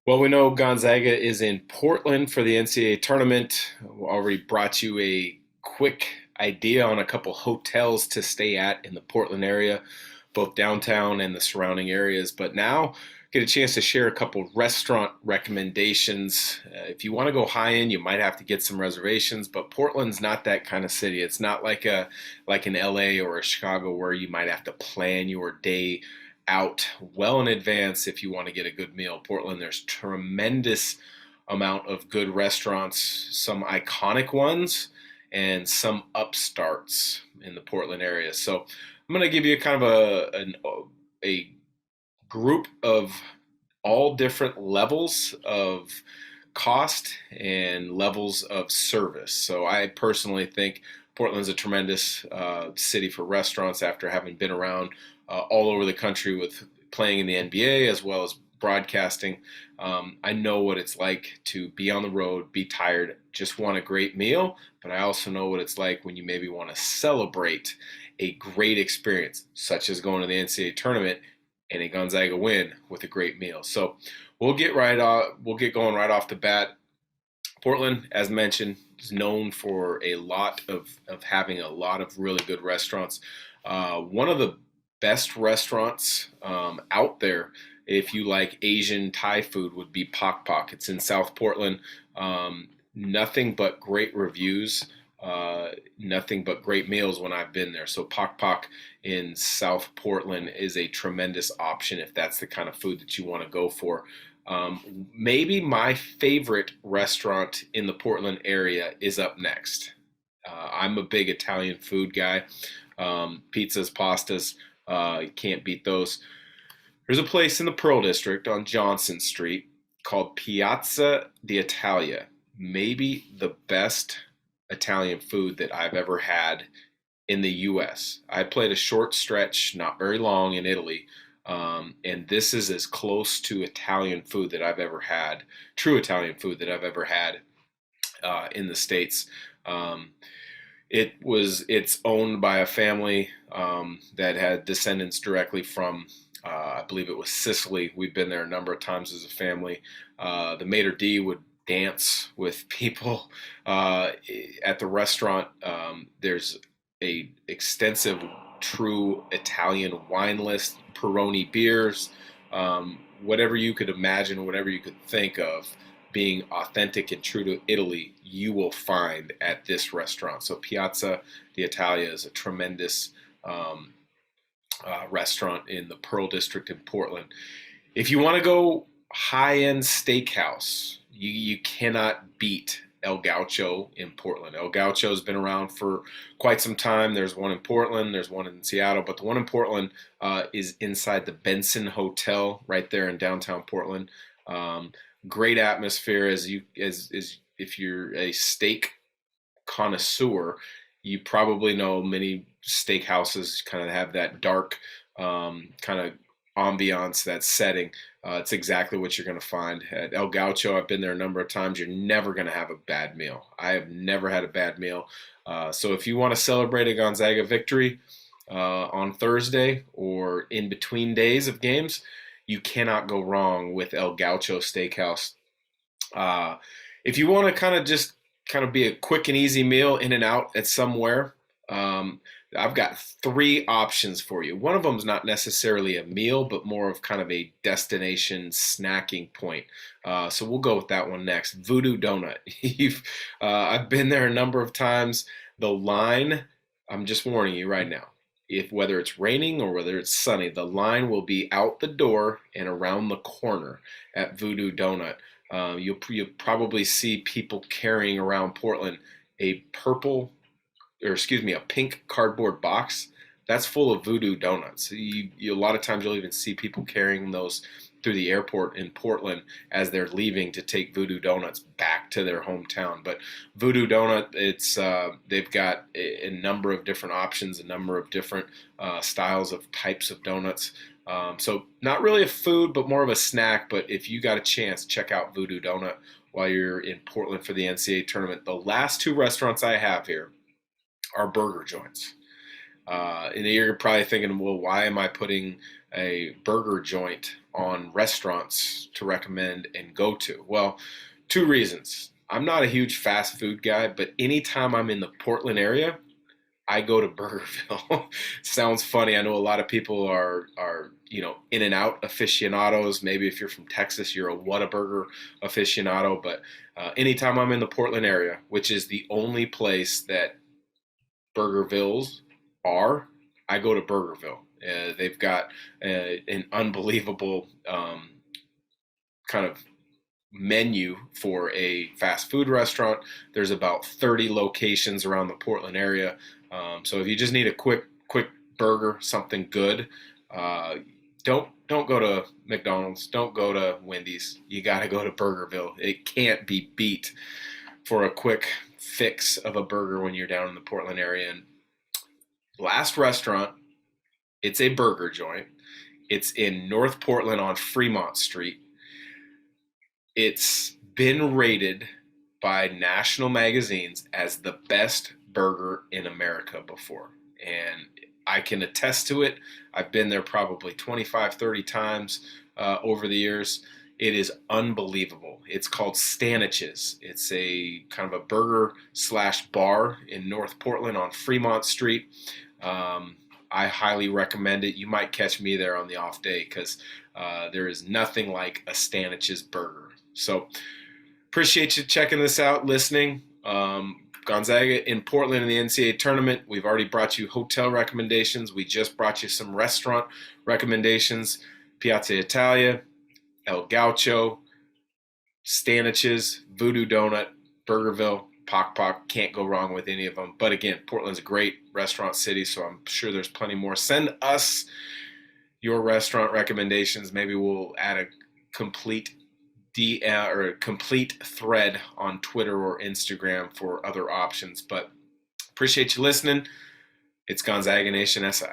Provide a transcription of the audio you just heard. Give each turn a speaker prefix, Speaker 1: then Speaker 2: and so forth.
Speaker 1: Well, we know Gonzaga is in Portland for the NCAA tournament. We already brought you a quick idea on a couple hotels to stay at in the Portland area, both downtown and the surrounding areas. But now get a chance to share a couple restaurant recommendations. If you want to go high end, you might have to get some reservations, but Portland's not that kind of city. It's not like an LA or a Chicago where you might have to plan your day out well in advance if you want to get a good meal. Portland, there's tremendous amount of good restaurants, some iconic ones and some upstarts in the Portland area. So I'm going to give you kind of a group of all different levels of cost and levels of service. So I personally think Portland's a tremendous city for restaurants after having been around all over the country with playing in the NBA as well as broadcasting. I know what it's like to be on the road, be tired, just want a great meal, but I also know what it's like when you maybe want to celebrate a great experience, such as going to the NCAA tournament and a Gonzaga win with a great meal. So we'll get going right off the bat. Portland, as mentioned, is known for of having a lot of really good restaurants. One of the best restaurants out there, if you like Asian Thai food, would be Pok Pok. It's in South Portland. Nothing but great reviews. Nothing but great meals when I've been there. So Pok Pok in South Portland is a tremendous option if that's the kind of food that you want to go for. Maybe my favorite restaurant in the Portland area is up next. I'm a big Italian food guy. Pizzas, pastas, you can't beat those. There's a place in the Pearl District on Johnson Street called Piazza De Italia. Maybe the best Italian food that I've ever had in the US. I played a short stretch, not very long, in Italy. And this is as close to Italian food that I've ever had, true Italian food that I've ever had in the States. Um, it's owned by a family that had descendants directly from, I believe it was Sicily. We've been there a number of times as a family. The maitre d' would dance with people at the restaurant. There's a extensive true Italian wine list, Peroni beers, whatever you could imagine, whatever you could think of being authentic and true to Italy, you will find at this restaurant. So Piazza di Italia is a tremendous restaurant in the Pearl District in Portland. If you want to go high-end steakhouse, you cannot beat El Gaucho in Portland. El Gaucho has been around for quite some time. There's one in Portland, there's one in Seattle, but the one in Portland is inside the Benson Hotel right there in downtown Portland. Great atmosphere as if you're a steak connoisseur, you probably know many steakhouses kind of have that dark kind of ambiance, that setting. It's exactly what you're going to find at El Gaucho. I've been there a number of times. You're never going to have a bad meal. I have never had a bad meal. So if you want to celebrate a Gonzaga victory on Thursday or in between days of games, you cannot go wrong with El Gaucho Steakhouse. Uh, if you want to kind of be a quick and easy meal in and out at somewhere, um, I've got three options for you. One of them is not necessarily a meal, but more of kind of a destination snacking point. So we'll go with that one next. Voodoo Donut. I've been there a number of times. The line, I'm just warning you right now. If whether it's raining or whether it's sunny, the line will be out the door and around the corner at Voodoo Donut. You'll probably see people carrying around Portland a a pink cardboard box that's full of Voodoo Donuts. A lot of times you'll even see people carrying those through the airport in Portland as they're leaving to take Voodoo Donuts back to their hometown. But Voodoo Donut, they've got a number of different options, a number of different styles of types of donuts. So not really a food, but more of a snack. But if you got a chance, check out Voodoo Donut while you're in Portland for the NCAA tournament. The last two restaurants I have here are burger joints. And you're probably thinking, well, why am I putting a burger joint on restaurants to recommend and go to? Well, two reasons. I'm not a huge fast food guy, but anytime I'm in the Portland area, I go to Burgerville. Sounds funny. I know a lot of people are in and out aficionados. Maybe if you're from Texas, you're a Whataburger aficionado. But anytime I'm in the Portland area, which is the only place that Burgervilles are, I go to Burgerville. They've got an unbelievable kind of menu for a fast food restaurant. There's about 30 locations around the Portland area. So if you just need a quick burger, something good, don't go to McDonald's. Don't go to Wendy's. You got to go to Burgerville. It can't be beat for a quick fix of a burger when you're down in the Portland area. And last restaurant, it's a burger joint. It's in North Portland on Fremont Street. It's been rated by national magazines as the best burger in America before. And I can attest to it. I've been there probably 25, 30 times over the years. It is unbelievable. It's called Staniches. It's a kind of a burger / bar in North Portland on Fremont Street. I highly recommend it. You might catch me there on the off day because there is nothing like a Staniches burger. So appreciate you checking this out, listening. Gonzaga in Portland in the NCAA tournament. We've already brought you hotel recommendations. We just brought you some restaurant recommendations. Piazza De Italia, El Gaucho, Staniches, Voodoo Donut, Burgerville, Pock Pock. Can't go wrong with any of them. But again, Portland's a great restaurant city, so I'm sure there's plenty more. Send us your restaurant recommendations. Maybe we'll add a complete thread on Twitter or Instagram for other options. But appreciate you listening. It's Gonzaga Nation SI.